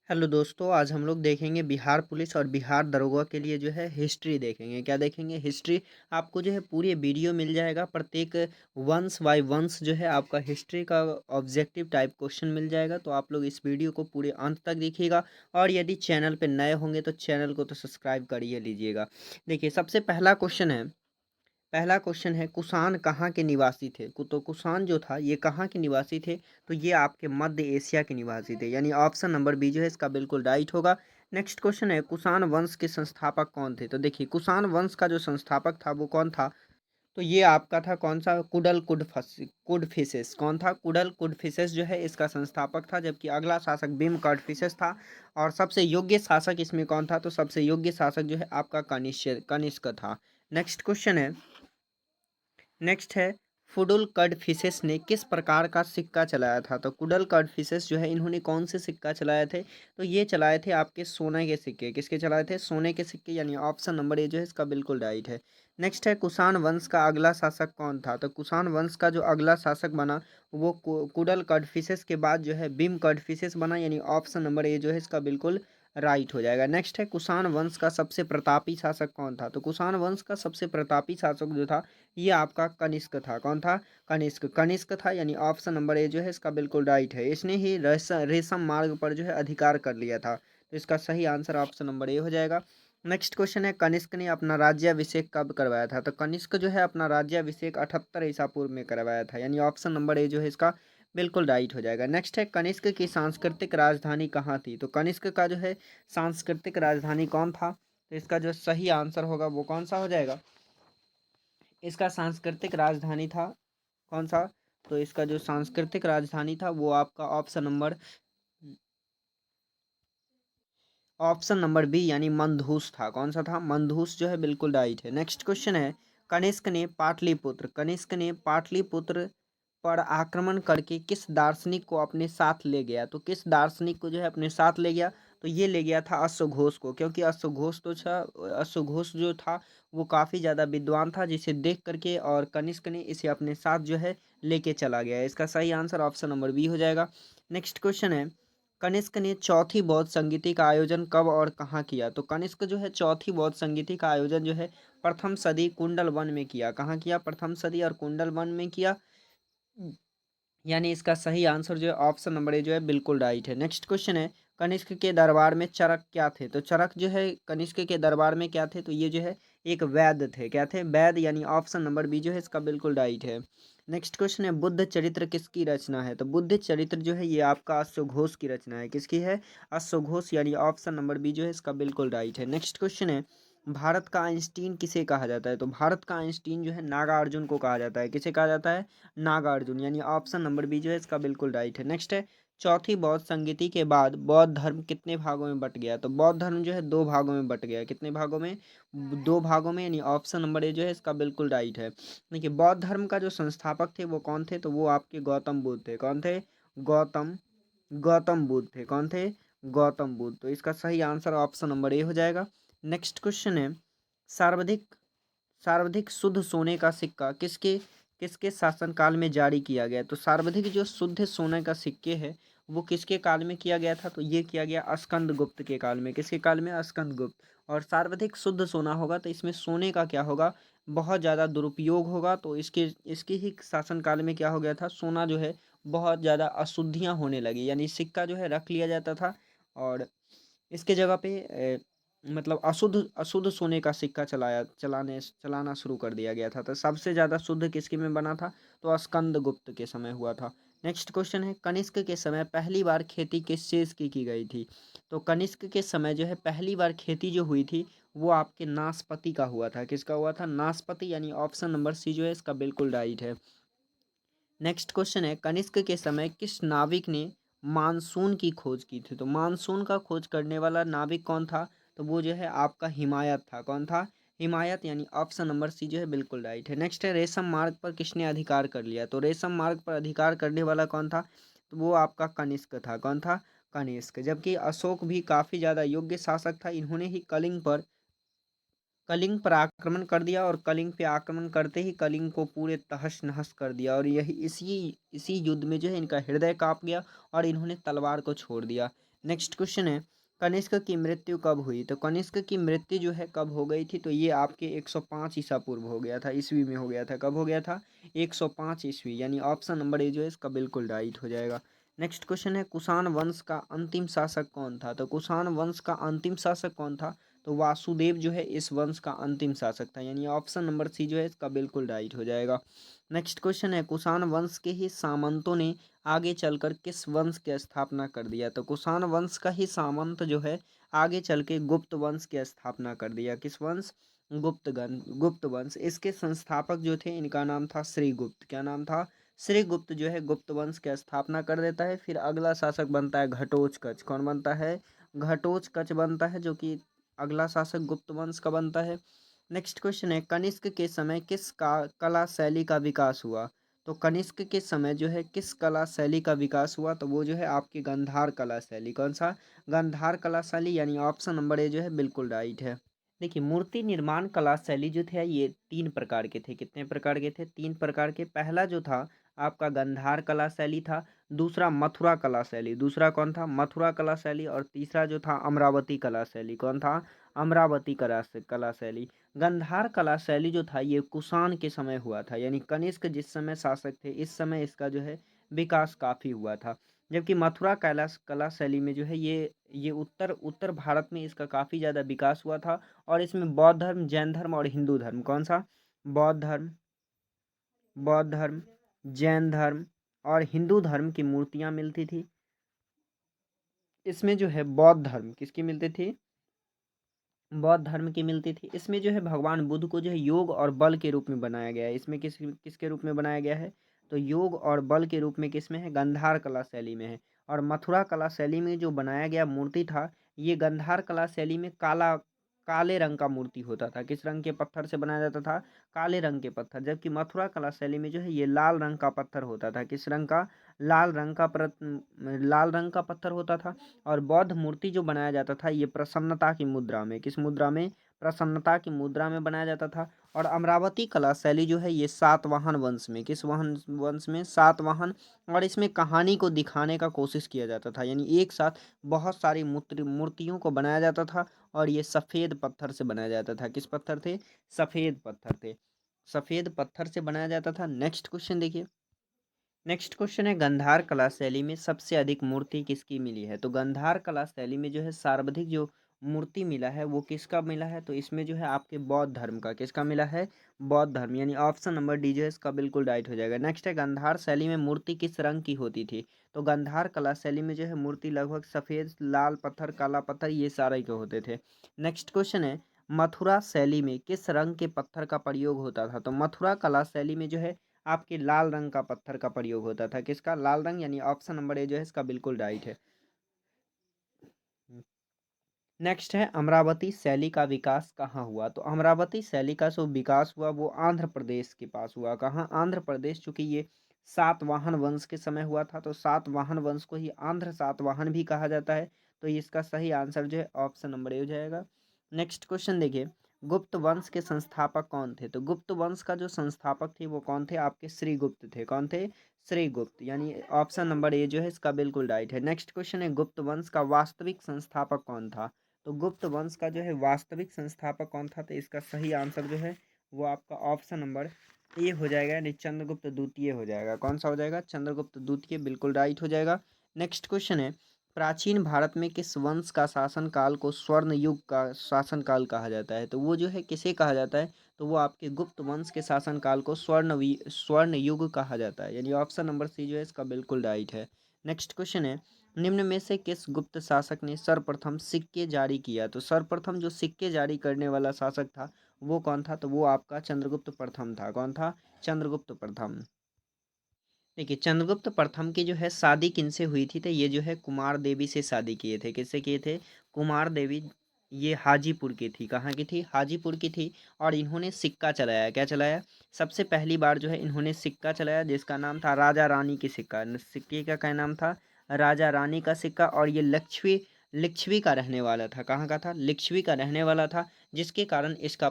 Hello दोस्तों, आज हम लोग देखेंगे बिहार पुलिस और बिहार दरोगा के लिए जो है हिस्ट्री देखेंगे। क्या देखेंगे? हिस्ट्री। आपको जो है पूरी वीडियो मिल जाएगा, प्रत्येक वंस बाय वंस जो है आपका हिस्ट्री का ऑब्जेक्टिव टाइप क्वेश्चन मिल जाएगा। तो आप लोग इस वीडियो को पूरे अंत तक देखिएगा और यदि चैनल पे नए होंगे तो चैनल को तो सब्सक्राइब कर ही लीजिएगा। देखिए, सबसे पहला क्वेश्चन है, कुषाण कहाँ के निवासी थे? तो कुषाण जो था ये कहाँ के निवासी थे? तो ये आपके मध्य एशिया के निवासी थे, यानी ऑप्शन नंबर बी जो है इसका बिल्कुल राइट होगा। नेक्स्ट क्वेश्चन है, कुषाण वंश के संस्थापक कौन थे? तो देखिए, कुषाण वंश का जो संस्थापक था वो कौन था? तो ये आपका था कौन सा? कुडफिसेस। कौन था? कुडफिसेस जो है इसका संस्थापक था, जबकि अगला शासक भीम कडफिसेस था। और सबसे योग्य शासक इसमें कौन था? तो सबसे योग्य शासक जो है आपका कनिष्क था। नेक्स्ट क्वेश्चन है, नेक्स्ट है, फुडुल कडफिसेस ने किस प्रकार का सिक्का चलाया था? तो कुडल कडफिसेस जो है इन्होंने कौन से सिक्का चलाए थे? तो ये चलाए थे आपके सोने के सिक्के। किसके चलाए थे? सोने के सिक्के, यानी ऑप्शन नंबर ए जो है इसका बिल्कुल राइट है। नेक्स्ट है, कुषाण वंश का अगला शासक कौन था? तो कुषाण वंश का जो अगला शासक बना वो कुडल कडफिसेस के बाद जो है भीम कडफिसेस बना, यानी ऑप्शन नंबर ए जो है इसका बिल्कुल राइट हो जाएगा। नेक्स्ट है, कुषाण वंश का सबसे प्रतापी शासक कौन था? तो कुषाण वंश का सबसे प्रतापी शासक जो था ये आपका कनिष्क था। कौन था? कनिष्क था, यानी ऑप्शन नंबर ए जो है इसका बिल्कुल राइट है। इसने ही रेशम मार्ग पर जो है अधिकार कर लिया था, तो इसका सही आंसर ऑप्शन नंबर ए हो जाएगा। नेक्स्ट क्वेश्चन है, कनिष्क ने अपना राज्याभिषेक कब करवाया था? तो कनिष्क जो है अपना राज्याभिषेक 78 ईसा पूर्व में करवाया था, यानी ऑप्शन नंबर ए जो है इसका बिल्कुल राइट हो जाएगा। नेक्स्ट है, कनिष्क की सांस्कृतिक राजधानी कहाँ थी? तो कनिष्क का जो है सांस्कृतिक राजधानी कौन था? तो इसका जो सही आंसर होगा वो कौन सा हो जाएगा? इसका सांस्कृतिक राजधानी था कौन सा? तो इसका जो सांस्कृतिक राजधानी था वो आपका ऑप्शन नंबर बी यानी मंदूस था। कौन सा था? मंदूस जो है बिल्कुल राइट है। नेक्स्ट क्वेश्चन है, कनिष्क ने पाटलिपुत्र पर आक्रमण करके किस दार्शनिक को अपने साथ ले गया? तो किस दार्शनिक को जो है अपने साथ ले गया? तो ये ले गया था अश्वघोष को, क्योंकि अश्वघोष जो था वो काफ़ी ज़्यादा विद्वान था, जिसे देख करके और कनिष्क ने इसे अपने साथ जो है लेके चला गया। इसका सही आंसर ऑप्शन नंबर बी हो जाएगा। नेक्स्ट क्वेश्चन है, कनिष्क ने चौथी बौद्ध संगीति का आयोजन कब और कहाँ किया? तो कनिष्क जो है चौथी बौद्ध संगीति का आयोजन जो है प्रथम सदी कुंडल वन में किया। कहाँ किया? प्रथम सदी और कुंडल वन में किया, यानी इसका सही आंसर जो है ऑप्शन नंबर ए जो है बिल्कुल राइट है। नेक्स्ट क्वेश्चन है, कनिष्क के दरबार में चरक क्या थे? तो चरक जो है कनिष्क के दरबार में क्या थे? तो ये जो है एक वैद्य थे। क्या थे? वैद्य, यानी ऑप्शन नंबर बी जो है इसका बिल्कुल राइट है। नेक्स्ट क्वेश्चन है, बुद्ध चरित्र किसकी रचना है? तो बुद्ध चरित्र जो है ये आपका अश्वघोष की रचना है। किसकी है? अश्वघोष, यानी ऑप्शन नंबर बी जो है इसका बिल्कुल राइट है। नेक्स्ट क्वेश्चन है, भारत का आइंस्टीन किसे कहा जाता है? तो भारत का आइंस्टीन जो है नागार्जुन को कहा जाता है। किसे कहा जाता है? नागार्जुन, यानी ऑप्शन नंबर बी जो है इसका बिल्कुल राइट है। नेक्स्ट है, चौथी बौद्ध संगीति के बाद बौद्ध धर्म कितने भागों में बट गया? तो बौद्ध धर्म जो है दो भागों में बट गया। कितने भागों में? दो भागों में, यानी ऑप्शन नंबर ए जो है इसका बिल्कुल राइट है। देखिए, बौद्ध धर्म का जो संस्थापक थे वो कौन थे? तो वो आपके गौतम बुद्ध थे। कौन थे? गौतम गौतम बुद्ध थे। कौन थे? गौतम बुद्ध। तो इसका सही आंसर ऑप्शन नंबर ए हो जाएगा। नेक्स्ट क्वेश्चन है, सर्वाधिक सर्वाधिक शुद्ध सोने का सिक्का किसके किसके शासनकाल में जारी किया गया? तो सर्वाधिक जो शुद्ध सोने का सिक्के है वो किसके काल में किया गया था? तो ये किया गया स्कंद गुप्त के काल में। किसके काल में? स्कंद गुप्त। और सर्वाधिक शुद्ध सोना होगा तो इसमें सोने का क्या होगा? बहुत ज़्यादा दुरुपयोग होगा, तो इसके इसके ही शासनकाल में क्या हो गया था? सोना जो है बहुत ज़्यादा अशुद्धियाँ होने लगी, यानी सिक्का जो है रख लिया जाता था और इसके जगह पे मतलब अशुद्ध अशुद्ध सोने का सिक्का चलाना शुरू कर दिया गया था। तो सबसे ज़्यादा शुद्ध किसके में बना था? तो स्कंद गुप्त के समय हुआ था। नेक्स्ट क्वेश्चन है, कनिष्क के समय पहली बार खेती किस चीज़ की गई थी? तो कनिष्क के समय जो है पहली बार खेती जो हुई थी वो आपके नाशपाती का हुआ था। किसका हुआ था? नाशपाती, यानी ऑप्शन नंबर सी जो है इसका बिल्कुल राइट है। नेक्स्ट क्वेश्चन है, कनिष्क के समय किस नाविक ने मानसून की खोज की थी? तो मानसून का खोज करने वाला नाविक कौन था? तो वो जो है आपका हिमायत था। कौन था? हिमायत, यानी ऑप्शन नंबर सी जो है बिल्कुल राइट है। नेक्स्ट है, रेशम मार्ग पर किसने अधिकार कर लिया? तो रेशम मार्ग पर अधिकार करने वाला कौन था? तो वो आपका कनिष्क था। कौन था? कनिष्क। जबकि अशोक भी काफ़ी ज़्यादा योग्य शासक था, इन्होंने ही कलिंग पर आक्रमण कर दिया और कलिंग पे आक्रमण करते ही कलिंग को पूरे तहस नहस कर दिया, और यही इसी इसी युद्ध में जो है इनका हृदय कांप गया और इन्होंने तलवार को छोड़ दिया। नेक्स्ट क्वेश्चन है, कनिष्क की मृत्यु कब हुई? तो कनिष्क की मृत्यु जो है कब हो गई थी? तो ये आपके 105 ईसा पूर्व हो गया था, ईस्वी में हो गया था। कब हो गया था? 105 ईस्वी, यानी ऑप्शन नंबर ए जो है इसका बिल्कुल राइट हो जाएगा। नेक्स्ट क्वेश्चन है, कुषाण वंश का अंतिम शासक कौन था? तो कुषाण वंश का अंतिम शासक कौन था? तो वासुदेव जो है इस वंश का अंतिम शासक था, यानी ऑप्शन नंबर सी जो है इसका बिल्कुल राइट हो जाएगा। नेक्स्ट क्वेश्चन है, कुषाण वंश के ही सामंतों ने आगे चलकर किस वंश की स्थापना कर दिया? तो कुषाण वंश का ही सामंत जो है आगे चल के गुप्त वंश की स्थापना कर दिया। किस वंश? गुप्त वंश। इसके संस्थापक जो थे इनका नाम था श्रीगुप्त। क्या नाम था? श्रीगुप्त जो है गुप्त वंश की स्थापना कर देता है। फिर अगला शासक बनता है घटोत्कच। कौन बनता है? घटोत्कच बनता है, जो कि अगला शासक गुप्त वंश का बनता है। नेक्स्ट क्वेश्चन है, कनिष्क के समय किस का कला शैली का विकास हुआ? तो कनिष्क के समय जो है किस कला शैली का विकास हुआ? तो वो जो है आपकी गंधार कला शैली। कौन सा? गंधार कला शैली, यानी ऑप्शन नंबर ए जो है बिल्कुल राइट है। देखिए, मूर्ति निर्माण कला शैली जो थे ये 3 प्रकार के थे। कितने प्रकार के थे? 3 प्रकार के। पहला जो था आपका गंधार कला शैली था, दूसरा मथुरा कला शैली, दूसरा कौन था? मथुरा कला शैली, और तीसरा जो था अमरावती कला शैली। कौन था? अमरावती कला शैली। गंधार कला शैली जो था ये कुषाण के समय हुआ था, यानी कनिष्क जिस समय शासक थे इस समय इसका जो है विकास काफ़ी हुआ था। जबकि मथुरा कैलाश कला शैली में जो है ये उत्तर उत्तर भारत में इसका काफ़ी ज़्यादा विकास हुआ था, और इसमें बौद्ध धर्म, जैन धर्म और हिंदू धर्म, कौन सा? बौद्ध धर्म, बौद्ध धर्म, जैन धर्म और हिंदू धर्म की मूर्तियाँ मिलती थी। इसमें जो है बौद्ध धर्म किसकी मिलती थी? बौद्ध धर्म की मिलती थी। इसमें जो है भगवान बुद्ध को जो है योग और बल के रूप में बनाया गया है। इसमें किसके रूप में बनाया गया है? तो योग और बल के रूप में किसमें है? गंधार कला शैली में है। और मथुरा कला शैली में जो बनाया गया मूर्ति था, ये गंधार कला शैली में काले रंग का मूर्ति होता था। किस रंग के पत्थर से बनाया जाता था? काले रंग के पत्थर। जबकि मथुरा कला शैली में जो है ये लाल रंग का पत्थर होता था। किस रंग का? लाल रंग का पत्थर होता था। और बौद्ध मूर्ति जो बनाया जाता था ये प्रसन्नता की मुद्रा में, किस मुद्रा में? प्रसन्नता की मुद्रा में बनाया जाता था। और अमरावती कला शैली जो है ये सातवाहन वंश में, किस वंश में? सातवाहन। और इसमें कहानी को दिखाने का कोशिश किया जाता था, यानी एक साथ बहुत सारी मूर्तियों को बनाया जाता था, और ये सफ़ेद पत्थर से बनाया जाता था। किस पत्थर थे? सफ़ेद पत्थर थे। सफ़ेद पत्थर से बनाया जाता था। नेक्स्ट क्वेश्चन देखिए। नेक्स्ट क्वेश्चन है, गंधार कला शैली में सबसे अधिक मूर्ति किसकी मिली है? तो गंधार कला शैली में जो है सर्वाधिक जो मूर्ति मिला है वो किसका मिला है? तो इसमें जो है आपके बौद्ध धर्म का। किसका मिला है? बौद्ध धर्म, यानी ऑप्शन नंबर डी जो है इसका बिल्कुल राइट हो जाएगा। नेक्स्ट है, गंधार शैली में मूर्ति किस रंग की होती थी? तो गंधार कला शैली में जो है मूर्ति लगभग सफ़ेद, लाल पत्थर, काला पत्थर ये सारे के होते थे। नेक्स्ट क्वेश्चन है, मथुरा शैली में किस रंग के पत्थर का प्रयोग होता था? तो मथुरा कला शैली में जो है आपके लाल रंग का पत्थर का प्रयोग होता था। किसका? लाल रंग, यानी ऑप्शन नंबर ए जो है इसका बिल्कुल राइट है। नेक्स्ट है, अमरावती शैली का विकास कहाँ हुआ? तो अमरावती शैली का जो विकास हुआ वो आंध्र प्रदेश के पास हुआ। कहाँ? आंध्र प्रदेश। चूंकि ये सातवाहन वंश के समय हुआ था, तो सातवाहन वंश को ही आंध्र सातवाहन भी कहा जाता है। तो इसका सही आंसर जो है ऑप्शन नंबर ए हो जाएगा। नेक्स्ट क्वेश्चन देखिए, गुप्त वंश के संस्थापक कौन थे? तो गुप्त वंश का जो संस्थापक थे वो कौन थे? आपके श्रीगुप्त थे। कौन थे? श्रीगुप्त, यानी ऑप्शन नंबर ए जो है इसका बिल्कुल राइट है। नेक्स्ट क्वेश्चन है, गुप्त वंश का वास्तविक संस्थापक कौन था? तो गुप्त वंश का जो है वास्तविक संस्थापक कौन था? तो इसका सही आंसर जो है वो आपका ऑप्शन नंबर ए हो जाएगा, यानी चंद्रगुप्त द्वितीय हो जाएगा। कौन सा हो जाएगा? चंद्रगुप्त द्वितीय, बिल्कुल राइट हो जाएगा। नेक्स्ट क्वेश्चन है, प्राचीन भारत में किस वंश का शासनकाल को स्वर्ण युग का शासनकाल कहा जाता है? तो वो जो है किसे कहा जाता है? तो वो आपके गुप्त वंश के शासनकाल को स्वर्ण युग कहा जाता है, यानी ऑप्शन नंबर सी जो है इसका बिल्कुल राइट है। नेक्स्ट क्वेश्चन है, निम्न में से किस गुप्त शासक ने सर्वप्रथम सिक्के जारी किया? तो सर्वप्रथम जो सिक्के जारी करने वाला शासक था वो कौन था? तो वो आपका चंद्रगुप्त प्रथम था। कौन था? चंद्रगुप्त प्रथम। देखिए, चंद्रगुप्त प्रथम की जो है शादी किनसे हुई थी? तो ये जो है कुमार देवी से शादी किए थे। किससे किए थे? कुमार देवी। ये हाजीपुर की थी। कहाँ की थी? हाजीपुर की थी। और इन्होंने सिक्का चलाया। क्या चलाया? सबसे पहली बार जो है इन्होंने सिक्का चलाया, जिसका नाम था राजा रानी की सिक्का। सिक्के का क्या नाम था? राजा रानी का सिक्का। और ये लिच्छवी का रहने वाला था। कहाँ का था? लिच्छवी का रहने वाला था, जिसके कारण इसका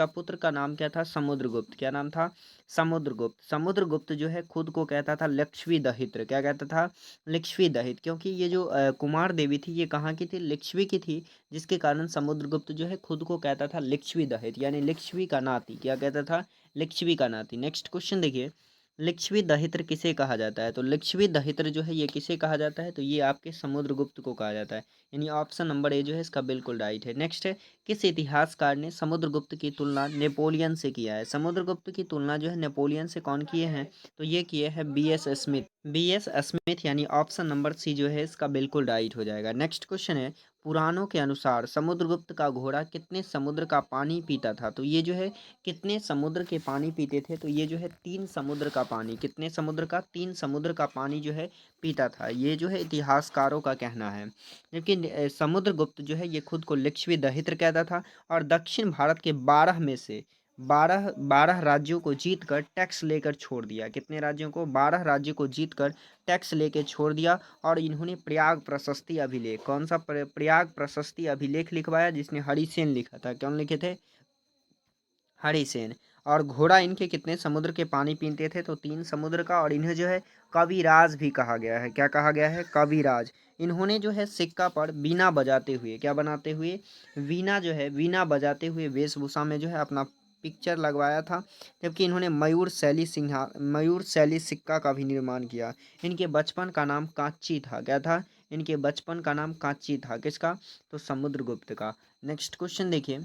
पुत्र का नाम क्या था? समुद्रगुप्त। क्या नाम था? समुद्रगुप्त। समुद्रगुप्त जो है खुद को कहता था लिच्छवी दहित्र। क्या कहता था? लिच्छवी दहित, क्योंकि ये जो कुमार देवी थी ये कहाँ की थी? लिच्छवी की थी, जिसके कारण समुद्रगुप्त जो है खुद को कहता था लिच्छवी दहित, यानी लिच्छवी का नाती। क्या कहता था? लिच्छवी का नाती। नेक्स्ट क्वेश्चन देखिए, लिच्छवी दहित्र किसे कहा जाता है? तो लिच्छवी दहित्र जो है ये किसे कहा जाता है? तो ये आपके समुद्रगुप्त को कहा जाता है, यानी ऑप्शन नंबर ए जो है इसका बिल्कुल राइट है। नेक्स्ट है, किस इतिहासकार ने समुद्रगुप्त की तुलना नेपोलियन से किया है? समुद्रगुप्त की तुलना जो है नेपोलियन से कौन किए हैं? तो ये किए हैं बी एस स्मिथ, यानी ऑप्शन नंबर सी जो है इसका बिल्कुल राइट हो जाएगा। नेक्स्ट क्वेश्चन है, पुराणों के अनुसार समुद्रगुप्त का घोड़ा कितने समुद्र का पानी पीता था? तो ये जो है कितने समुद्र के पानी पीते थे? तो ये जो है 3 समुद्र का पानी। कितने समुद्र का? 3 समुद्र का पानी जो है पीता था, ये जो है इतिहासकारों का कहना है। जबकि समुद्रगुप्त जो है ये खुद को लिच्छवी दहित्र कहता था, और दक्षिण भारत के 12 में से 12 राज्यों को जीतकर टैक्स लेकर छोड़ दिया। कितने राज्यों को? 12 राज्यों को जीतकर टैक्स लेकर छोड़ दिया। और इन्होंने प्रयाग प्रशस्ति अभिलेख, कौन सा प्रयाग प्रशस्ति अभिलेख लिखवाया? जिसने हरिसेन लिखा था। कौन लिखे थे? हरिसेन। और घोड़ा इनके कितने समुद्र के पानी पीते थे? तो 3 समुद्र का। और इन्हें जो है कविराज भी कहा गया है। क्या कहा गया है? कविराज। इन्होंने जो है सिक्का पर वीणा बजाते हुए, क्या बनाते हुए? वीणा जो है, वीणा बजाते हुए वेशभूषा में जो है अपना पिक्चर लगवाया था। जबकि इन्होंने मयूर शैली सिक्का का भी निर्माण किया। इनके बचपन का नाम कांची था। क्या था? इनके बचपन का नाम कांची था। किसका? तो समुद्रगुप्त का। नेक्स्ट क्वेश्चन देखिए,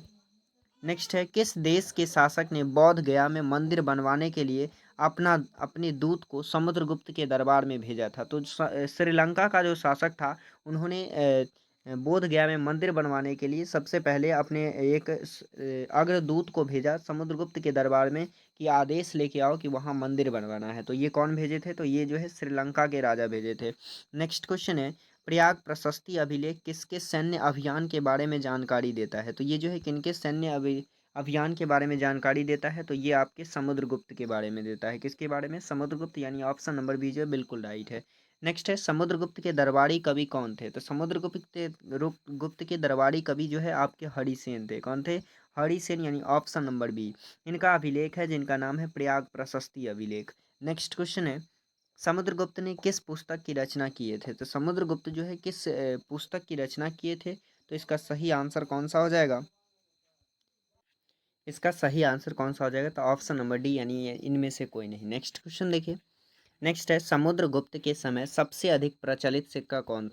नेक्स्ट है, किस देश के शासक ने बौद्ध गया में मंदिर बनवाने के लिए अपने दूत को समुद्रगुप्त के दरबार में भेजा था? तो श्रीलंका का जो शासक था, उन्होंने बोध गया में मंदिर बनवाने के लिए सबसे पहले अपने एक अग्रदूत को भेजा समुद्रगुप्त के दरबार में, कि आदेश लेके आओ कि वहाँ मंदिर बनवाना है। तो ये कौन भेजे थे? तो ये जो है श्रीलंका के राजा भेजे थे। नेक्स्ट क्वेश्चन है, प्रयाग प्रशस्ति अभिलेख किसके सैन्य अभियान के बारे में जानकारी देता है? तो ये जो है किनके सैन्य अभियान के बारे में जानकारी देता है? तो ये आपके समुद्रगुप्त के बारे में देता है। किसके बारे में? समुद्रगुप्त, यानी ऑप्शन नंबर बी जो है बिल्कुल राइट है। नेक्स्ट है, समुद्रगुप्त के दरबारी कवि कौन थे? तो गुप्त के दरबारी कवि जो है आपके हरिसेन थे। कौन थे? हरिसेन, यानी ऑप्शन नंबर बी। इनका अभिलेख है जिनका नाम है प्रयाग प्रशस्ति अभिलेख। नेक्स्ट क्वेश्चन है, समुद्रगुप्त ने किस पुस्तक की रचना किए थे? तो समुद्रगुप्त जो है किस पुस्तक की रचना किए थे? तो इसका सही आंसर कौन सा हो जाएगा? इसका सही आंसर कौन सा हो जाएगा? तो ऑप्शन नंबर डी, यानी इनमें से कोई नहीं। नेक्स्ट क्वेश्चन देखिए, नेक्स्ट है, समुद्रगुप्त के समय सबसे अधिक प्रचलित सिक्का कौन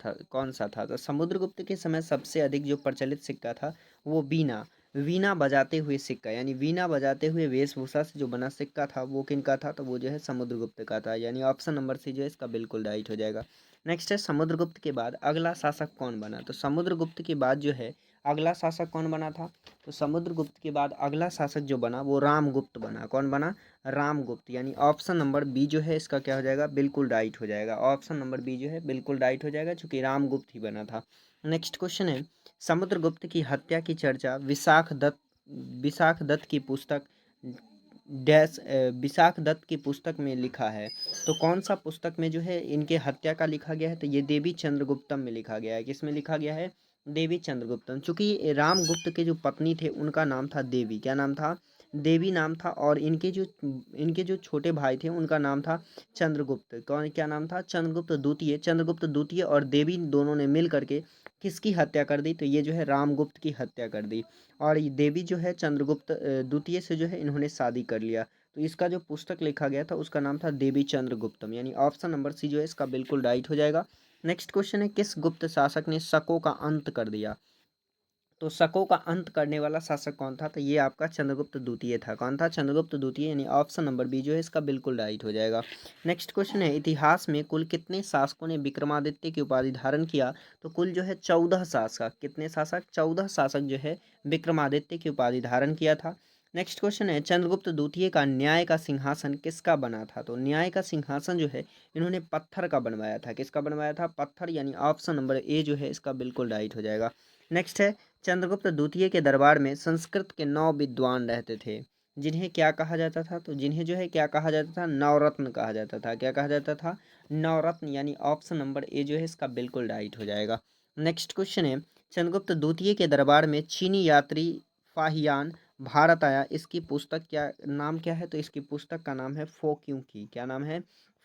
सा था? तो समुद्रगुप्त के समय सबसे अधिक जो प्रचलित सिक्का था वो वीणा वीणा बजाते हुए सिक्का, यानी वीणा बजाते हुए वेशभूषा से जो बना सिक्का था वो किनका था? तो वो जो है समुद्रगुप्त का था, यानी ऑप्शन नंबर सी जो है इसका बिल्कुल राइट हो जाएगा। नेक्स्ट है, समुद्रगुप्त के बाद अगला शासक कौन बना? तो समुद्रगुप्त के बाद जो है अगला शासक कौन बना था? तो समुद्रगुप्त के बाद अगला शासक जो बना वो रामगुप्त बना। कौन बना? रामगुप्त, यानी ऑप्शन नंबर बी जो है इसका क्या हो जाएगा? बिल्कुल राइट हो जाएगा। ऑप्शन नंबर बी जो है बिल्कुल राइट हो जाएगा, चूंकि रामगुप्त ही बना था। नेक्स्ट क्वेश्चन है, समुद्रगुप्त की हत्या की चर्चा विशाख दत्त की पुस्तक विशाख दत्त की पुस्तक में लिखा है। तो कौन सा पुस्तक में जो है इनके हत्या का लिखा गया है? तो ये देवी चंद्रगुप्तम में लिखा गया है। किस में लिखा गया है? देवी चंद्रगुप्तम। चूंकि रामगुप्त के जो पत्नी थे उनका नाम था देवी। क्या नाम था? देवी नाम था। और इनके जो छोटे भाई थे उनका नाम था चंद्रगुप्त। कौन? क्या नाम था? चंद्रगुप्त द्वितीय और देवी दोनों ने मिल करके किसकी हत्या कर दी? तो ये जो है रामगुप्त की हत्या कर दी। और ये देवी जो है चंद्रगुप्त द्वितीय से जो है इन्होंने शादी कर लिया। तो इसका जो पुस्तक लिखा गया था उसका नाम था देवी चंद्रगुप्तम, यानी ऑप्शन नंबर सी जो है इसका बिल्कुल राइट हो जाएगा। नेक्स्ट क्वेश्चन है, किस गुप्त शासक ने शकों का अंत कर दिया? तो शकों का अंत करने वाला शासक कौन था? तो ये आपका चंद्रगुप्त द्वितीय था। कौन था? चंद्रगुप्त द्वितीय, यानी ऑप्शन नंबर बी जो है इसका बिल्कुल राइट हो जाएगा। नेक्स्ट क्वेश्चन है, इतिहास में कुल कितने शासकों ने विक्रमादित्य की उपाधि धारण किया? तो कुल जो है 14 शासक। कितने शासक? 14 शासक जो है विक्रमादित्य की उपाधि धारण किया था। नेक्स्ट क्वेश्चन है, चंद्रगुप्त द्वितीय का न्याय का सिंहासन किसका बना था? तो न्याय का सिंहासन जो है इन्होंने पत्थर का बनवाया था। किसका बनवाया था? पत्थर, यानी ऑप्शन नंबर ए जो है इसका बिल्कुल राइट हो जाएगा। नेक्स्ट है, चंद्रगुप्त द्वितीय के दरबार में संस्कृत के 9 विद्वान रहते थे, जिन्हें क्या कहा जाता था? तो जिन्हें जो है क्या कहा जाता था? नवरत्न कहा जाता था। क्या कहा जाता था? नवरत्न, यानी ऑप्शन नंबर ए जो है इसका बिल्कुल राइट हो जाएगा। नेक्स्ट क्वेश्चन है, चंद्रगुप्त द्वितीय के दरबार में चीनी यात्री फाहियान भारत आया, इसकी पुस्तक क्या नाम क्या है? तो इसकी पुस्तक का नाम है फोक्यू की। क्या नाम है?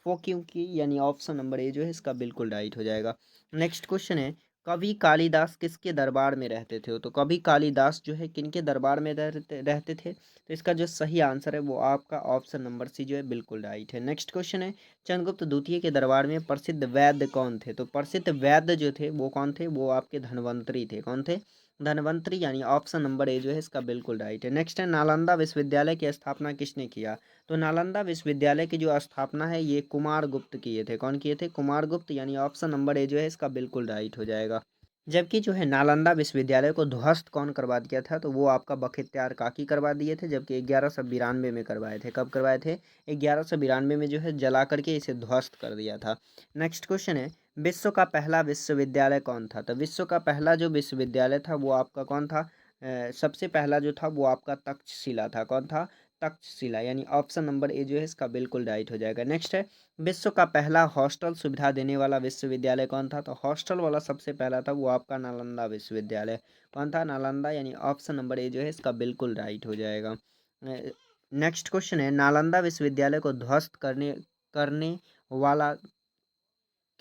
फोक्यू की, यानी ऑप्शन नंबर ए जो है इसका बिल्कुल राइट हो जाएगा। नेक्स्ट क्वेश्चन है, कवि कालिदास किसके दरबार में रहते थे? तो कवि कालिदास जो है किनके दरबार में रहते थे? तो इसका जो सही आंसर है वो आपका ऑप्शन नंबर सी जो है बिल्कुल राइट है। नेक्स्ट क्वेश्चन है, चंद्रगुप्त द्वितीय के दरबार में प्रसिद्ध वैद्य कौन थे? तो प्रसिद्ध वैद्य जो थे वो कौन थे? वो आपके धन्वंतरी थे। कौन थे? धन्वंतरी, यानी ऑप्शन नंबर ए जो है इसका बिल्कुल राइट है। नेक्स्ट है, नालंदा विश्वविद्यालय की स्थापना किसने किया? तो नालंदा विश्वविद्यालय की जो स्थापना है ये कुमार गुप्त किए थे। कौन किए थे? कुमार गुप्त, यानी ऑप्शन नंबर ए जो है इसका बिल्कुल राइट हो जाएगा। जबकि जो है नालंदा विश्वविद्यालय को ध्वस्त कौन करवा दिया था? तो वो आपका बख्तियार काकी करवा दिए थे, जबकि 1192 में करवाए थे। कब करवाए थे? 1192 में जो है जला करके इसे ध्वस्त कर दिया था। नेक्स्ट क्वेश्चन है, विश्व का पहला विश्वविद्यालय कौन था? तो विश्व का पहला जो विश्वविद्यालय था वो आपका कौन था? सबसे पहला जो था वो आपका तक्षशिला था। कौन था? तक्षशिला, यानी ऑप्शन नंबर ए जो है इसका बिल्कुल राइट हो जाएगा। नेक्स्ट है, विश्व का पहला हॉस्टल सुविधा देने वाला विश्वविद्यालय कौन था? तो हॉस्टल वाला सबसे पहला था वो आपका नालंदा विश्वविद्यालय। कौन था? नालंदा, यानी ऑप्शन नंबर ए जो है इसका बिल्कुल राइट हो जाएगा। नेक्स्ट क्वेश्चन है, नालंदा विश्वविद्यालय को ध्वस्त करने करने वाला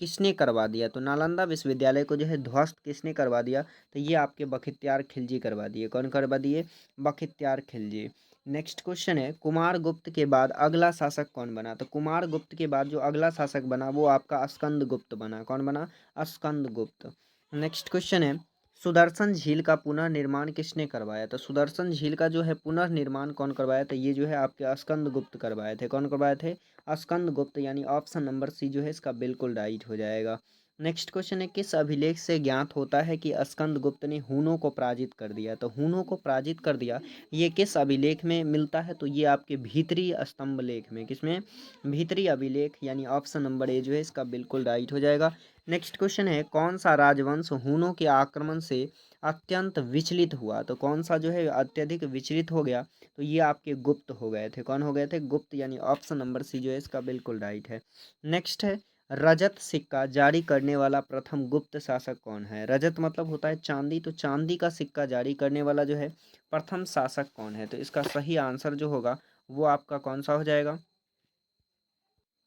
किसने करवा दिया? तो नालंदा विश्वविद्यालय को जो है ध्वस्त किसने करवा दिया? तो ये आपके बख्तियार खिलजी करवा दिए। कौन करवा दिए? बख्तियार खिलजी। नेक्स्ट क्वेश्चन है, कुमार गुप्त के बाद अगला शासक कौन बना? तो कुमार गुप्त के बाद जो अगला शासक बना वो आपका स्कंद गुप्त बना। कौन बना? स्कंद गुप्त। नेक्स्ट क्वेश्चन है, सुदर्शन झील का पुनर्निर्माण किसने करवाया? तो सुदर्शन झील का जो है पुनर्निर्माण कौन करवाया? तो ये जो है आपके स्कंद गुप्त करवाए थे। कौन करवाए थे? स्कंद गुप्त, यानी ऑप्शन नंबर सी जो है इसका बिल्कुल राइट हो जाएगा। नेक्स्ट क्वेश्चन है, किस अभिलेख से ज्ञात होता है कि स्कंद गुप्त ने हूनों को पराजित कर दिया? तो हूनों को पराजित कर दिया ये किस अभिलेख में मिलता है? तो ये आपके भीतरी स्तंभ लेख में। किसमें? भीतरी अभिलेख, यानी ऑप्शन नंबर ए जो है इसका बिल्कुल राइट हो जाएगा। नेक्स्ट क्वेश्चन है, कौन सा राजवंश हूनों के आक्रमण से अत्यंत विचलित हुआ? तो कौन सा जो है अत्यधिक विचलित हो गया? तो ये आपके गुप्त हो गए थे। कौन हो गए थे? गुप्त, यानी ऑप्शन नंबर सी जो है इसका बिल्कुल राइट है। नेक्स्ट है, रजत सिक्का जारी करने वाला प्रथम गुप्त शासक कौन है? रजत मतलब होता है चांदी, तो चांदी का सिक्का जारी करने वाला जो है प्रथम शासक कौन है? तो इसका सही आंसर जो होगा वो आपका कौन सा हो जाएगा?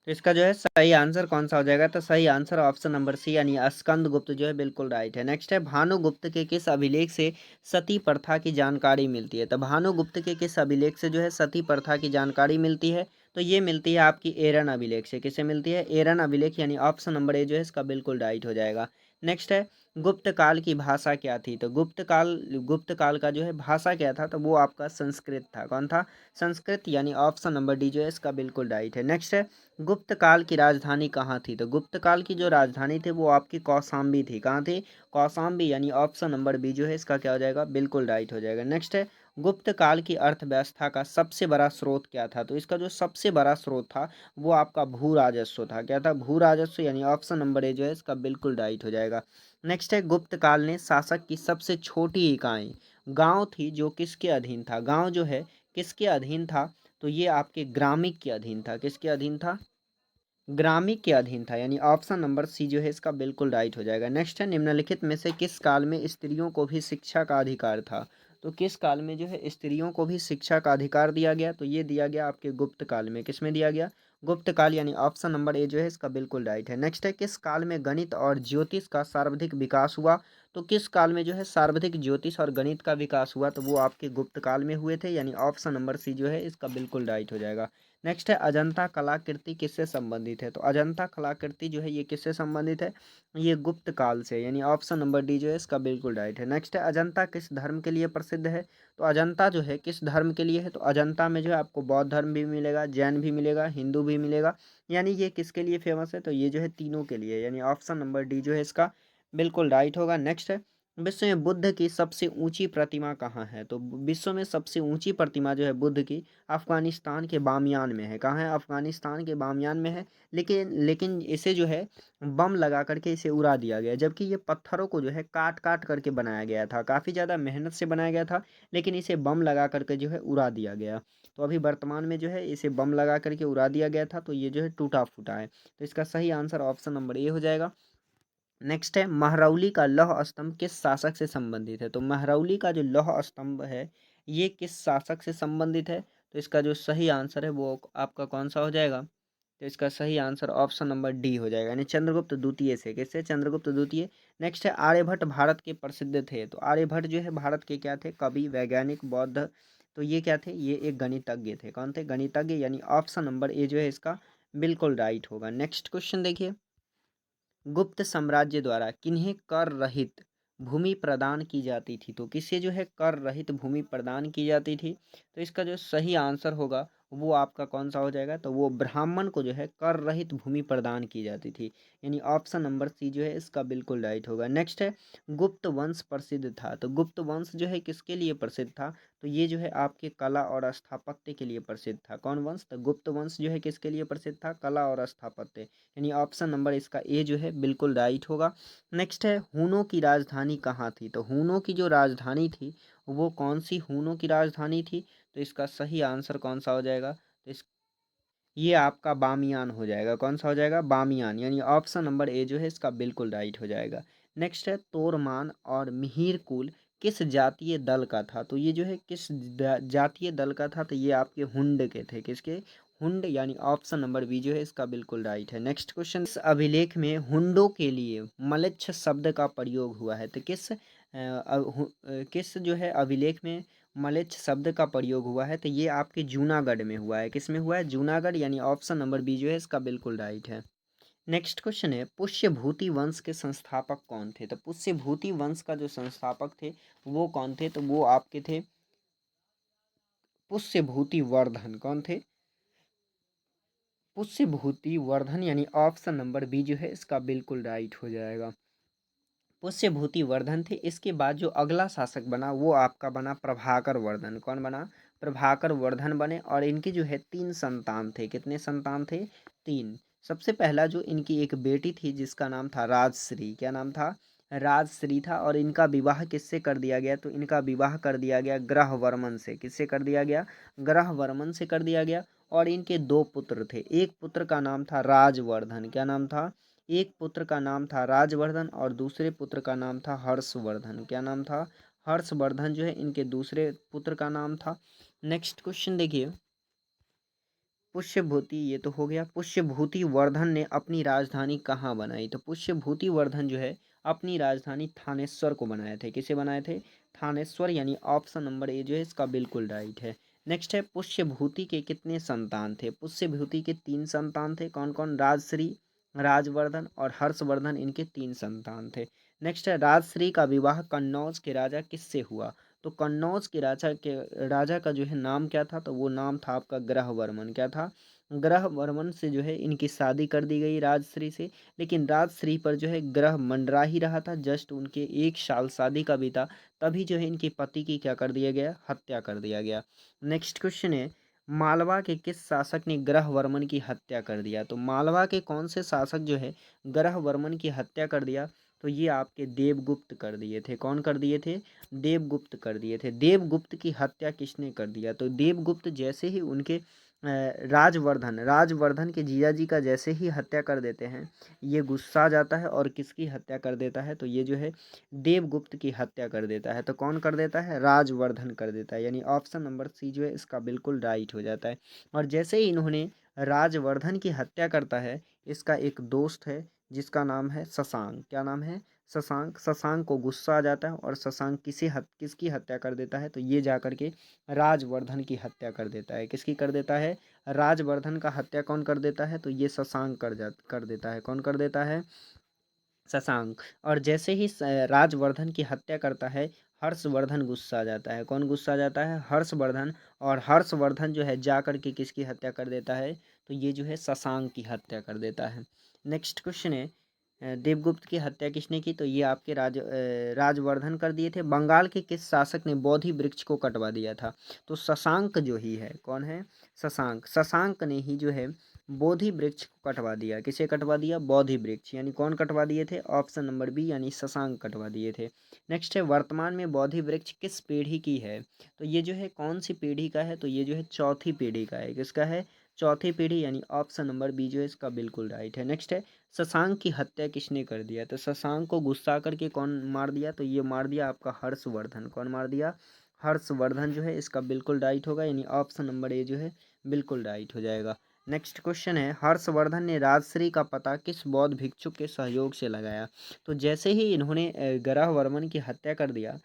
तो इसका जो है सही आंसर कौन सा हो जाएगा? तो सही आंसर ऑप्शन नंबर सी, यानी स्कंद गुप्त जो है बिल्कुल राइट है। नेक्स्ट है, भानुगुप्त के किस अभिलेख से सती प्रथा की जानकारी मिलती है? तो भानुगुप्त के किस अभिलेख से जो है सती प्रथा की जानकारी मिलती है? तो ये मिलती है आपकी एरन अभिलेख से। किससे मिलती है? एरन अभिलेख, यानी ऑप्शन नंबर ए जो है इसका बिल्कुल राइट हो जाएगा। नेक्स्ट है, गुप्त काल की भाषा क्या थी? तो गुप्त काल का जो है भाषा क्या था? तो वो आपका संस्कृत था। कौन था? संस्कृत, यानी ऑप्शन नंबर डी जो है इसका बिल्कुल राइट है। नेक्स्ट है, गुप्त काल की राजधानी कहाँ थी? तो गुप्त काल की जो राजधानी थी वो आपकी कौशाम्बी थी। कहाँ थी? कौशाम्बी, यानी ऑप्शन नंबर बी जो है इसका क्या हो जाएगा? बिल्कुल राइट हो जाएगा। नेक्स्ट है, गुप्त काल की अर्थव्यवस्था का सबसे बड़ा स्रोत क्या था? तो इसका जो सबसे बड़ा स्रोत था वो आपका भू राजस्व था। क्या था? भू राजस्व, यानी ऑप्शन नंबर ए जो है इसका बिल्कुल राइट हो जाएगा। नेक्स्ट है, गुप्त काल ने शासक की सबसे छोटी इकाई गांव थी जो किसके अधीन था? गांव जो है किसके अधीन था? तो ये आपके ग्रामिक के अधीन था। किसके अधीन था? ग्रामी के अधीन था, यानी ऑप्शन नंबर सी जो है इसका बिल्कुल राइट हो जाएगा। नेक्स्ट है, निम्नलिखित में से किस काल में स्त्रियों को भी शिक्षा का अधिकार था? तो किस काल में जो है स्त्रियों को भी शिक्षा का अधिकार दिया गया? तो ये दिया गया आपके गुप्त काल में। किस में दिया गया? गुप्त काल, यानी ऑप्शन नंबर ए जो है इसका बिल्कुल राइट है। नेक्स्ट है, किस काल में गणित और ज्योतिष का सर्वाधिक विकास हुआ? तो किस काल में जो है सर्वाधिक ज्योतिष और गणित का विकास हुआ? तो वो आपके गुप्त काल में हुए थे, यानी ऑप्शन नंबर सी जो है इसका बिल्कुल राइट हो जाएगा। नेक्स्ट है, अजंता कलाकृति किससे संबंधित है? तो अजंता कलाकृति जो है ये किससे संबंधित है? ये गुप्त काल से, यानी ऑप्शन नंबर डी जो है इसका बिल्कुल राइट है। नेक्स्ट है, अजंता किस धर्म के लिए प्रसिद्ध है? तो अजंता जो है किस धर्म के लिए है? तो अजंता में जो है आपको बौद्ध धर्म भी मिलेगा, जैन भी मिलेगा, हिंदू भी मिलेगा, यानी ये किसके लिए फेमस है? तो ये जो है तीनों के लिए, यानी ऑप्शन नंबर डी जो है इसका बिल्कुल राइट होगा। नेक्स्ट है, विश्व में बुद्ध की सबसे ऊंची प्रतिमा कहाँ है? तो विश्व में सबसे ऊंची प्रतिमा जो है बुद्ध की अफगानिस्तान के बामियान में है। कहाँ है? अफगानिस्तान के बामियान में है। लेकिन लेकिन इसे जो है बम लगा करके इसे उड़ा दिया गया, जबकि ये पत्थरों को जो है काट काट करके बनाया गया था, काफ़ी ज़्यादा मेहनत से बनाया गया था, लेकिन इसे बम लगा करके जो है उड़ा दिया गया। तो अभी वर्तमान में जो है इसे बम लगा करके उड़ा दिया गया था, तो ये जो है टूटा फूटा है। तो इसका सही आंसर ऑप्शन नंबर ए हो जाएगा। नेक्स्ट है महरौली का लौह स्तंभ किस शासक से संबंधित है। तो महरौली का जो लौह स्तंभ है ये किस शासक से संबंधित है। तो इसका जो सही आंसर है वो आपका कौन सा हो जाएगा। तो इसका सही आंसर ऑप्शन नंबर डी हो जाएगा, यानी चंद्रगुप्त द्वितीय से। किससे, चंद्रगुप्त द्वितीय। नेक्स्ट है आर्यभट्ट भारत के प्रसिद्ध थे। तो आर्यभट्ट जो है भारत के क्या थे, कवि, वैज्ञानिक, बौद्ध। तो ये क्या थे, ये एक गणितज्ञ थे। कौन थे, गणितज्ञ, यानी ऑप्शन नंबर ए जो है इसका बिल्कुल राइट होगा। नेक्स्ट क्वेश्चन देखिए, गुप्त साम्राज्य द्वारा किन्हें कर रहित भूमि प्रदान की जाती थी। तो किसे जो है कर रहित भूमि प्रदान की जाती थी। तो इसका जो सही आंसर होगा वो आपका कौन सा हो जाएगा। तो वो ब्राह्मण को जो है कर रहित भूमि प्रदान की जाती थी, यानी ऑप्शन नंबर सी जो है इसका बिल्कुल राइट होगा। नेक्स्ट है गुप्त वंश प्रसिद्ध था। तो गुप्त वंश जो है किसके लिए प्रसिद्ध था। तो ये जो है आपके कला और स्थापत्य के लिए प्रसिद्ध था। कौन वंश, तो गुप्त वंश जो है किसके लिए प्रसिद्ध था, कला और स्थापत्य, यानी ऑप्शन नंबर इसका ए जो है बिल्कुल राइट होगा। नेक्स्ट है हूनों की राजधानी कहाँ थी। तो हूनों की जो राजधानी थी वो कौन सी हूनों की राजधानी थी। तो इसका सही आंसर कौन सा हो जाएगा। तो ये आपका बामियान हो जाएगा। कौन सा हो जाएगा, बामियान, यानी ऑप्शन नंबर ए जो है इसका बिल्कुल राइट हो जाएगा। नेक्स्ट है तोरमान और मिहिर कुल किस जातीय दल का था। तो ये जो है किस जातीय दल का था। तो ये आपके हुंड के थे। किसके, हुंड, यानी ऑप्शन नंबर बी जो है इसका बिल्कुल राइट है। नेक्स्ट क्वेश्चन, इस अभिलेख में हुंडों के लिए मलेच्छ शब्द का प्रयोग हुआ है। तो किस जो है अभिलेख में मलेच्छ शब्द का प्रयोग हुआ है। तो ये आपके जूनागढ़ में हुआ है। किस में हुआ है, जूनागढ़, यानी ऑप्शन नंबर बी जो है इसका बिल्कुल राइट है। नेक्स्ट क्वेश्चन है पुष्यभूति वंश के संस्थापक कौन थे। तो पुष्यभूति वंश का जो संस्थापक थे वो कौन थे। तो वो आपके थे पुष्यभूति वर्धन। कौन थे, पुष्यभूति वर्धन, यानी ऑप्शन नंबर बी जो है इसका बिल्कुल राइट हो जाएगा। पुष्यभूति वर्धन थे। इसके बाद जो अगला शासक बना वो आपका बना प्रभाकर वर्धन। कौन बना, प्रभाकर वर्धन बने। और इनके जो है 3 संतान थे। कितने संतान थे, 3। सबसे पहला जो इनकी एक बेटी थी जिसका नाम था राजश्री। क्या नाम था, राजश्री था। और इनका विवाह किससे कर दिया गया। तो इनका विवाह कर दिया गया ग्रहवर्मन से। किससे कर दिया गया, ग्रहवर्मन से कर दिया गया। और इनके 2 पुत्र थे। एक पुत्र का नाम था राजवर्धन। क्या नाम था, एक पुत्र का नाम था राजवर्धन और दूसरे पुत्र का नाम था हर्षवर्धन। क्या नाम था, हर्षवर्धन जो है इनके दूसरे पुत्र का नाम था। नेक्स्ट क्वेश्चन देखिए, पुष्यभूति, ये तो हो गया। पुष्यभूति वर्धन ने अपनी राजधानी कहाँ बनाई। तो पुष्यभूति वर्धन जो है अपनी राजधानी थानेश्वर को बनाए थे। किसे बनाए थे, थानेश्वर, यानी ऑप्शन नंबर ए जो है इसका बिल्कुल राइट है। नेक्स्ट है पुष्यभूति के कितने संतान थे। पुष्यभूति के 3 संतान थे। कौन कौन, राजश्री, राजवर्धन और हर्षवर्धन, इनके 3 संतान थे। नेक्स्ट है राजश्री का विवाह कन्नौज के राजा किससे हुआ। तो कन्नौज के राजा का जो है नाम क्या था। तो वो नाम था आपका ग्रहवर्मन। क्या था, ग्रहवर्मन से जो है इनकी शादी कर दी गई राजश्री से। लेकिन राजश्री पर जो है ग्रह मंडरा ही रहा था। जस्ट उनके 1 साल शादी का बीता तभी जो है इनके पति की क्या कर दिया गया, हत्या कर दिया गया। नेक्स्ट क्वेश्चन है मालवा के किस शासक ने ग्रहवर्मन की हत्या कर दिया। तो मालवा के कौन से शासक जो है ग्रहवर्मन की हत्या कर दिया। तो ये आपके देवगुप्त कर दिए थे। कौन कर दिए थे, देवगुप्त कर दिए थे। देवगुप्त की हत्या किसने कर दिया। तो देवगुप्त जैसे ही उनके राजवर्धन के जीजाजी का जैसे ही हत्या कर देते हैं ये गुस्सा जाता है और किसकी हत्या कर देता है। तो ये जो है देवगुप्त की हत्या कर देता है। तो कौन कर देता है, राजवर्धन कर देता है, यानी ऑप्शन नंबर सी जो है इसका बिल्कुल राइट हो जाता है। और जैसे ही इन्होंने राजवर्धन की हत्या करता है इसका एक दोस्त है जिसका नाम है शशांक। क्या नाम है, शशांक। शशांक को गुस्सा आ जाता है और शशांक किसकी हत्या कर देता है। तो ये जा कर के राजवर्धन की हत्या कर देता है। किसकी कर देता है, राजवर्धन का हत्या कौन कर देता है। तो ये शशांक कर देता है। कौन कर देता है, शशांक। और जैसे ही राजवर्धन की हत्या करता है हर्षवर्धन गुस्सा आ जाता है। कौन गुस्सा आ जाता है, हर्षवर्धन। और हर्षवर्धन जो है जा कर के किसकी हत्या कर देता है। तो ये जो है शशांक की हत्या कर देता है। नेक्स्ट क्वेश्चन है देवगुप्त की हत्या किसने की। तो ये आपके राजवर्धन कर दिए थे। बंगाल के किस शासक ने बोधि वृक्ष को कटवा दिया था। तो शशांक जो ही है, कौन है, शशांक। शशांक ने ही जो है बोधि वृक्ष को कटवा दिया। किसे कटवा दिया, बोधि वृक्ष, यानी कौन कटवा दिए थे, ऑप्शन नंबर बी, यानी शशांक कटवा दिए थे। नेक्स्ट है वर्तमान में बोधि वृक्ष किस पीढ़ी की है। तो ये जो है कौन सी पीढ़ी का है। तो ये जो है चौथी पीढ़ी का है। किसका है, चौथी पीढ़ी यानी ऑप्शन नंबर बी जो है इसका बिल्कुल राइट है। नेक्स्ट है शशांक की हत्या किसने कर दिया? तो शशांक को गुस्सा करके कौन मार दिया? तो ये मार दिया आपका हर्षवर्धन। कौन मार दिया? हर्षवर्धन जो है इसका बिल्कुल राइट होगा, यानी ऑप्शन नंबर ए जो है बिल्कुल राइट हो जाएगा। नेक्स्ट क्वेश्चन है हर्षवर्धन ने राजश्री का पता किस बौद्ध भिक्षु के सहयोग से लगाया? तो जैसे ही इन्होंने ग्रहवर्मन की हत्या कर दिया,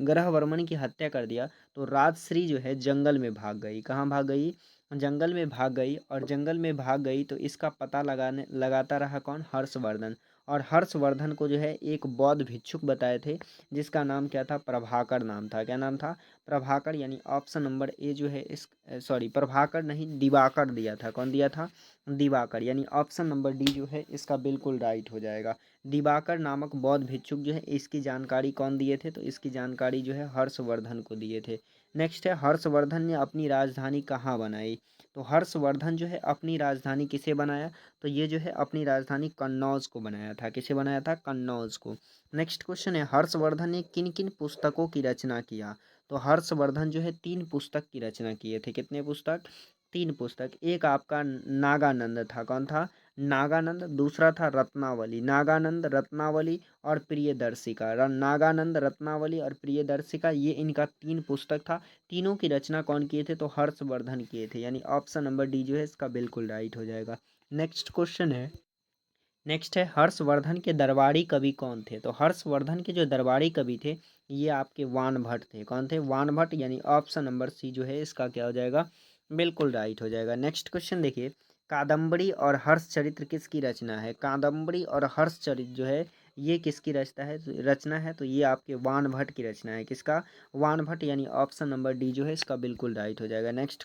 ग्रहवर्मन की हत्या कर दिया, तो राजश्री जो है जंगल में भाग गई। कहाँ भाग गई? जंगल में भाग गई। और जंगल में भाग गई तो इसका पता लगाता रहा कौन? हर्षवर्धन। और हर्षवर्धन को जो है एक बौद्ध भिक्षुक बताए थे जिसका नाम क्या था? प्रभाकर नाम था। क्या नाम था? प्रभाकर, यानी ऑप्शन नंबर ए जो है इस सॉरी प्रभाकर नहीं, दिवाकर दिया था। कौन दिया था? दिवाकर, यानी ऑप्शन नंबर डी जो है इसका बिल्कुल राइट हो जाएगा। दिवाकर नामक बौद्ध भिक्षुक जो है इसकी जानकारी कौन दिए थे? तो इसकी जानकारी जो है हर्षवर्धन को दिए थे। नेक्स्ट है हर्षवर्धन ने अपनी राजधानी कहाँ बनाई? तो हर्षवर्धन जो है अपनी राजधानी किसे बनाया? तो ये जो है अपनी राजधानी कन्नौज को बनाया था। किसे बनाया था? कन्नौज को। नेक्स्ट क्वेश्चन है हर्षवर्धन ने किन किन पुस्तकों की रचना किया? तो हर्षवर्धन जो है 3 पुस्तक की रचना किए थे। कितने पुस्तक? 3 पुस्तक। एक आपका नागानंद था। कौन था? नागानंद। दूसरा था रत्नावली। नागानंद, रत्नावली और प्रियदर्शिका। नागानंद, रत्नावली और प्रियदर्शिका, ये इनका 3 पुस्तक था। तीनों की रचना कौन किए थे? तो हर्षवर्धन किए थे, यानी ऑप्शन नंबर डी जो है इसका बिल्कुल राइट हो जाएगा। नेक्स्ट है हर्षवर्धन के दरबारी कवि कौन थे? तो हर्षवर्धन के जो दरबारी कवि थे ये आपके वानभट्ट थे। कौन थे? वानभट्ट, यानी ऑप्शन नंबर सी जो है इसका क्या हो जाएगा? बिल्कुल राइट हो जाएगा। नेक्स्ट क्वेश्चन देखिए कादम्बरी और हर्षचरित्र किसकी रचना है? कादम्बरी और हर्षचरित्र जो है ये किसकी रचना है? तो ये आपके वानभट्ट की रचना है। किसका? वानभट्ट, यानी ऑप्शन नंबर डी जो है इसका बिल्कुल राइट हो जाएगा। नेक्स्ट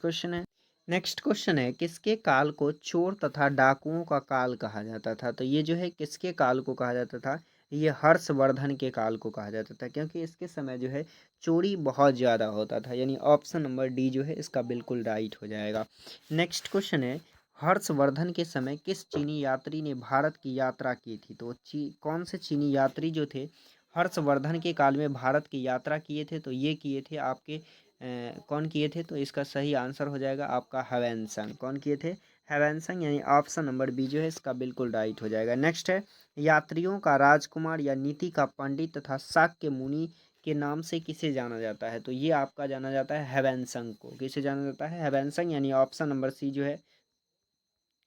क्वेश्चन है किसके काल को चोर तथा डाकुओं का काल कहा जाता था? तो ये जो है किसके काल को कहा जाता था? ये हर्षवर्धन के काल को कहा जाता था, क्योंकि इसके समय जो है चोरी बहुत ज़्यादा होता था, यानी ऑप्शन नंबर डी जो है इसका बिल्कुल राइट हो जाएगा। नेक्स्ट क्वेश्चन है हर्षवर्धन के समय किस चीनी यात्री ने भारत की यात्रा की थी? तो कौन से चीनी यात्री जो थे हर्षवर्धन के काल में भारत की यात्रा किए थे? तो ये किए थे आपके कौन किए थे? तो इसका सही आंसर हो जाएगा आपका ह्वेनसांग। कौन किए थे? ह्वेनसांग, यानी ऑप्शन नंबर बी जो है इसका बिल्कुल राइट हो जाएगा। नेक्स्ट है यात्रियों का राजकुमार या नीति का पंडित तथा शाक्य मुनि के नाम से किसे जाना जाता है? तो ये आपका जाना जाता है ह्वेनसांग को। किसे जाना जाता है? ह्वेनसांग, यानी ऑप्शन नंबर सी जो है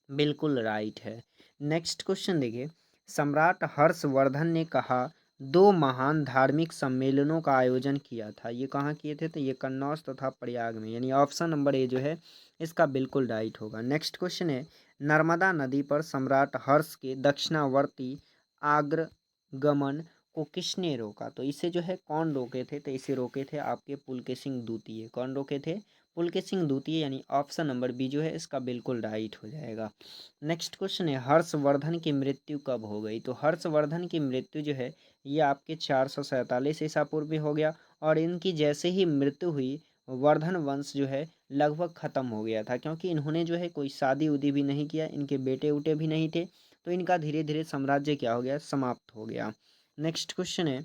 बिल्कुल राइट है। नेक्स्ट क्वेश्चन देखिए सम्राट हर्षवर्धन ने कहा 2 महान धार्मिक सम्मेलनों का आयोजन किया था। ये कहाँ किए थे? तो ये कन्नौज तथा प्रयाग में, यानी ऑप्शन नंबर ए जो है इसका बिल्कुल राइट होगा। नेक्स्ट क्वेश्चन है नर्मदा नदी पर सम्राट हर्ष के दक्षिणावर्ती आग्रगमन को किसने रोका? तो इसे जो है कौन रोके थे? तो इसे रोके थे आपके पुलकेशिन द्वितीय। कौन रोके थे? पुलकेशिन द्वितीय, यानी ऑप्शन नंबर बी जो है इसका बिल्कुल राइट हो जाएगा। नेक्स्ट क्वेश्चन है हर्षवर्धन की मृत्यु कब हो गई? तो हर्षवर्धन की मृत्यु जो है ये आपके 447 ईसा पूर्व में हो गया, और इनकी जैसे ही मृत्यु हुई वर्धन वंश जो है लगभग ख़त्म हो गया था, क्योंकि इन्होंने जो है कोई शादी उदी भी नहीं किया, इनके बेटे उटे भी नहीं थे, तो इनका धीरे धीरे साम्राज्य क्या हो गया? समाप्त हो गया। नेक्स्ट क्वेश्चन है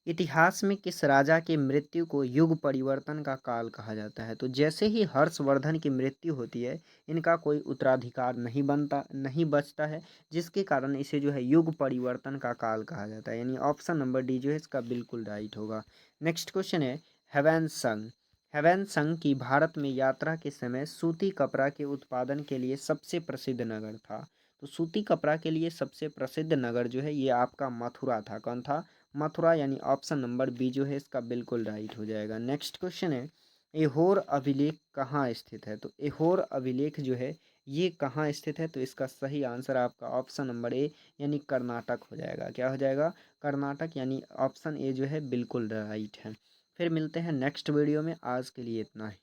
इतिहास में किस राजा की मृत्यु को युग परिवर्तन का काल कहा जाता है? तो जैसे ही हर्षवर्धन की मृत्यु होती है इनका कोई उत्तराधिकार नहीं बचता है, जिसके कारण इसे जो है युग परिवर्तन का काल कहा जाता है, यानी ऑप्शन नंबर डी जो है इसका बिल्कुल राइट होगा। नेक्स्ट क्वेश्चन है ह्वेनसंग की भारत में यात्रा के समय सूती कपड़ा के उत्पादन के लिए सबसे प्रसिद्ध नगर था। तो सूती कपड़ा के लिए सबसे प्रसिद्ध नगर जो है ये आपका मथुरा था। कौन था? मथुरा, यानी ऑप्शन नंबर बी जो है इसका बिल्कुल राइट हो जाएगा। नेक्स्ट क्वेश्चन है एहोर अभिलेख कहाँ स्थित है? तो एहोर अभिलेख जो है ये कहाँ स्थित है? तो इसका सही आंसर आपका ऑप्शन नंबर ए यानी कर्नाटक हो जाएगा। क्या हो जाएगा? कर्नाटक, यानी ऑप्शन ए जो है बिल्कुल राइट है। फिर मिलते हैं नेक्स्ट वीडियो में, आज के लिए इतना ही।